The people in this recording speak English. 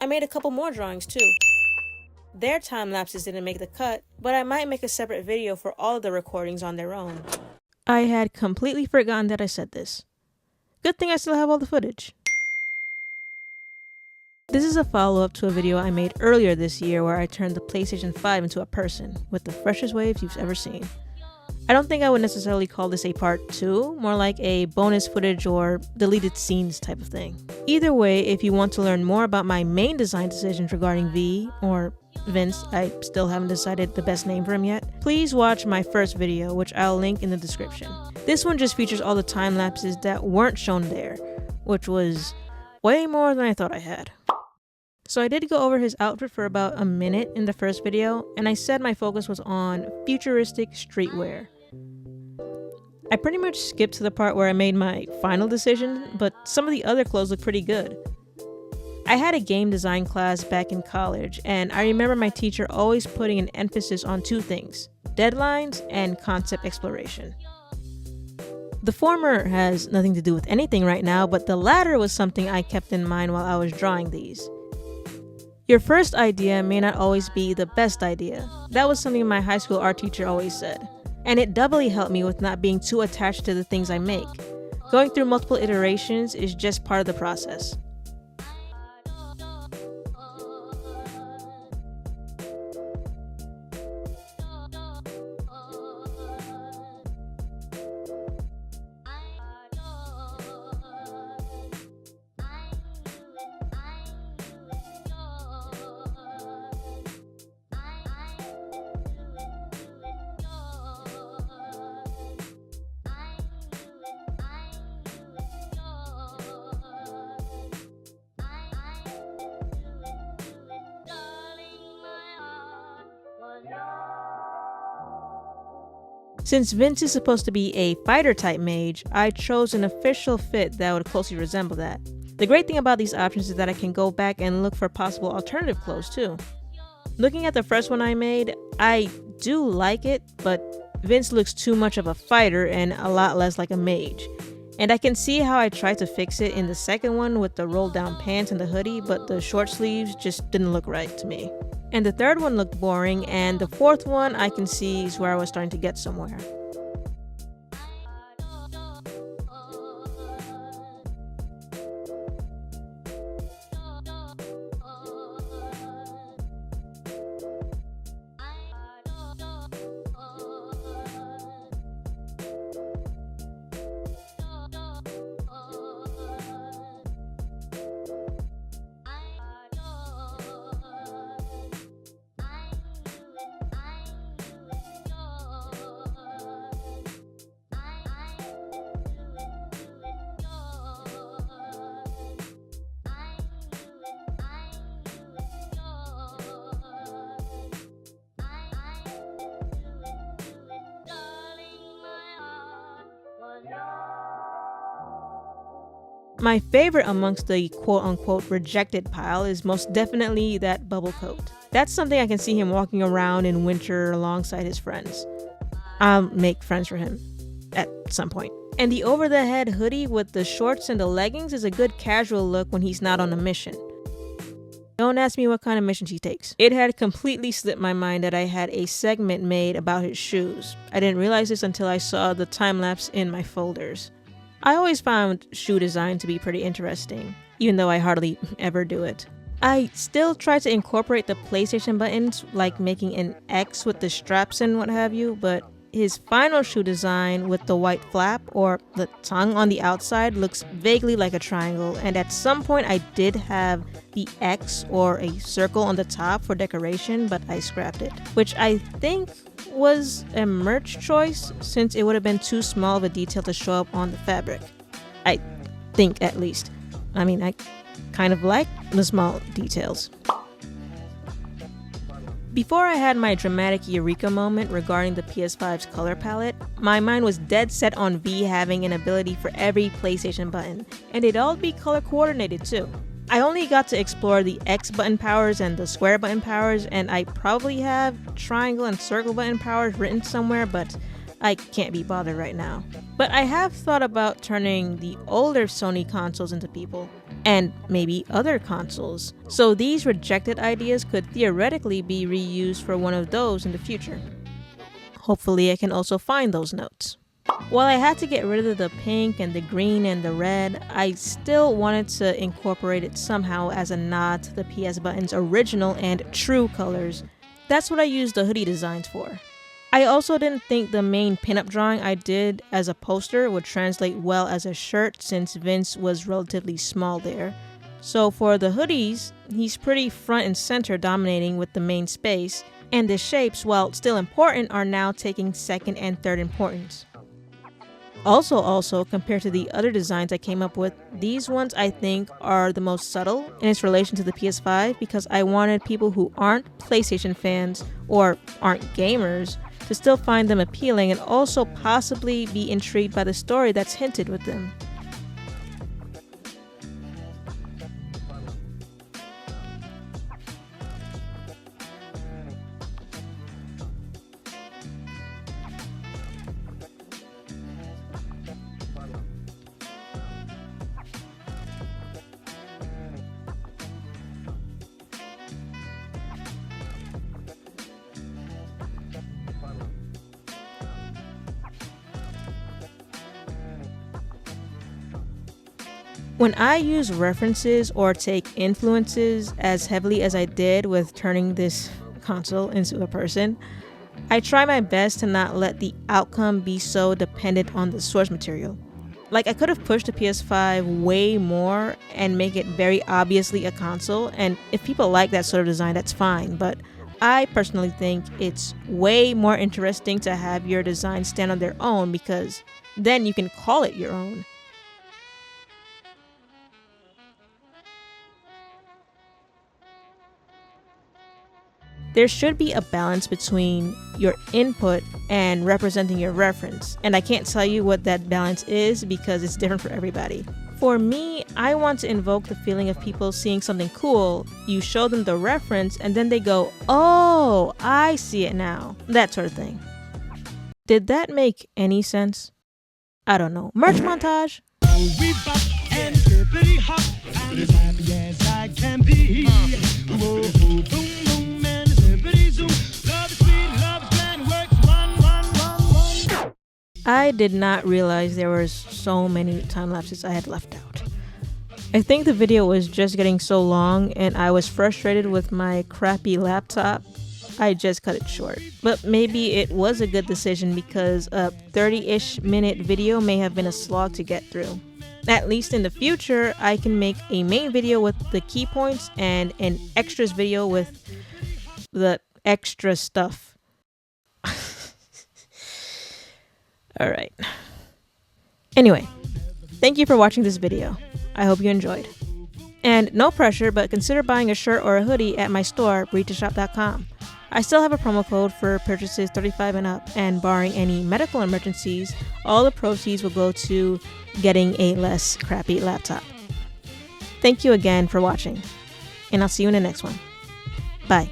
I made a couple more drawings too. Their time lapses didn't make the cut, but I might make a separate video for all of the recordings on their own. I had completely forgotten that I said this. Good thing I still have all the footage. This is a follow-up to a video I made earlier this year where I turned the PlayStation 5 into a person with the freshest waves you've ever seen. I don't think I would necessarily call this a part 2, more like a bonus footage or deleted scenes type of thing. Either way, if you want to learn more about my main design decisions regarding V, or Vince, I still haven't decided the best name for him yet, please watch my first video, which I'll link in the description. This one just features all the time lapses that weren't shown there, which was way more than I thought I had. So I did go over his outfit for about a minute in the first video, and I said my focus was on futuristic streetwear. I pretty much skipped to the part where I made my final decision, but some of the other clothes look pretty good. I had a game design class back in college, and I remember my teacher always putting an emphasis on two things: deadlines and concept exploration. The former has nothing to do with anything right now, but the latter was something I kept in mind while I was drawing these. Your first idea may not always be the best idea. That was something my high school art teacher always said. And it doubly helped me with not being too attached to the things I make. Going through multiple iterations is just part of the process. Since Vince is supposed to be a fighter type mage, I chose an official fit that would closely resemble that. The great thing about these options is that I can go back and look for possible alternative clothes too. Looking at the first one I made, I do like it, but Vince looks too much of a fighter and a lot less like a mage. And I can see how I tried to fix it in the second one with the rolled down pants and the hoodie, but the short sleeves just didn't look right to me. And the third one looked boring, and the fourth one I can see is where I was starting to get somewhere. My favorite amongst the quote-unquote rejected pile is most definitely that bubble coat. That's something I can see him walking around in winter alongside his friends. I'll make friends for him at some point. And the over-the-head hoodie with the shorts and the leggings is a good casual look when he's not on a mission. Don't ask me what kind of missions he takes. It had completely slipped my mind that I had a segment made about his shoes. I didn't realize this until I saw the time-lapse in my folders. I always found shoe design to be pretty interesting, even though I hardly ever do it. I still try to incorporate the PlayStation buttons, like making an X with the straps and what have you, but his final shoe design with the white flap or the tongue on the outside looks vaguely like a triangle, and at some point I did have the X or a circle on the top for decoration, but I scrapped it, which I think was a merch choice since it would have been too small of a detail to show up on the fabric. I think, at least. I mean, I kind of like the small details. Before I had my dramatic eureka moment regarding the PS5's color palette, my mind was dead set on V having an ability for every PlayStation button, and they'd all be color coordinated too. I only got to explore the X button powers and the square button powers, and I probably have triangle and circle button powers written somewhere, but I can't be bothered right now. But I have thought about turning the older Sony consoles into people. and maybe other consoles. So these rejected ideas could theoretically be reused for one of those in the future. Hopefully I can also find those notes. While I had to get rid of the pink and the green and the red, I still wanted to incorporate it somehow as a nod to the PS Button's original and true colors. That's what I used the hoodie designs for. I also didn't think the main pinup drawing I did as a poster would translate well as a shirt since Vince was relatively small there. So for the hoodies, he's pretty front and center dominating with the main space, and the shapes, while still important, are now taking second and third importance. Also, compared to the other designs I came up with, these ones I think are the most subtle in its relation to the PS5 because I wanted people who aren't PlayStation fans or aren't gamers to still find them appealing and also possibly be intrigued by the story that's hinted with them. When I use references or take influences as heavily as I did with turning this console into a person, I try my best to not let the outcome be so dependent on the source material. Like, I could have pushed the PS5 way more and make it very obviously a console, and if people like that sort of design, that's fine, but I personally think it's way more interesting to have your design stand on their own because then you can call it your own. There should be a balance between your input and representing your reference, and I can't tell you what that balance is because it's different for everybody. For me, I want to invoke the feeling of people seeing something cool, you show them the reference, and then they go, "Oh, I see it now." That sort of thing. Did that make any sense? I don't know. Merch montage! We bop and hippity hop, I'm as happy as I can be. Whoa, boom, boom, and hippity zoom. Love is sweet, love is grand, works one. I did not realize there were so many time lapses I had left out. I think the video was just getting so long and I was frustrated with my crappy laptop. I just cut it short. But maybe it was a good decision because a 30-ish minute video may have been a slog to get through. At least in the future, I can make a main video with the key points and an extras video with the extra stuff. Alright. Anyway, thank you for watching this video. I hope you enjoyed. And no pressure, but consider buying a shirt or a hoodie at my store, breedtoshop.com. I still have a promo code for purchases 35 and up, and barring any medical emergencies, all the proceeds will go to getting a less crappy laptop. Thank you again for watching, and I'll see you in the next one. Bye.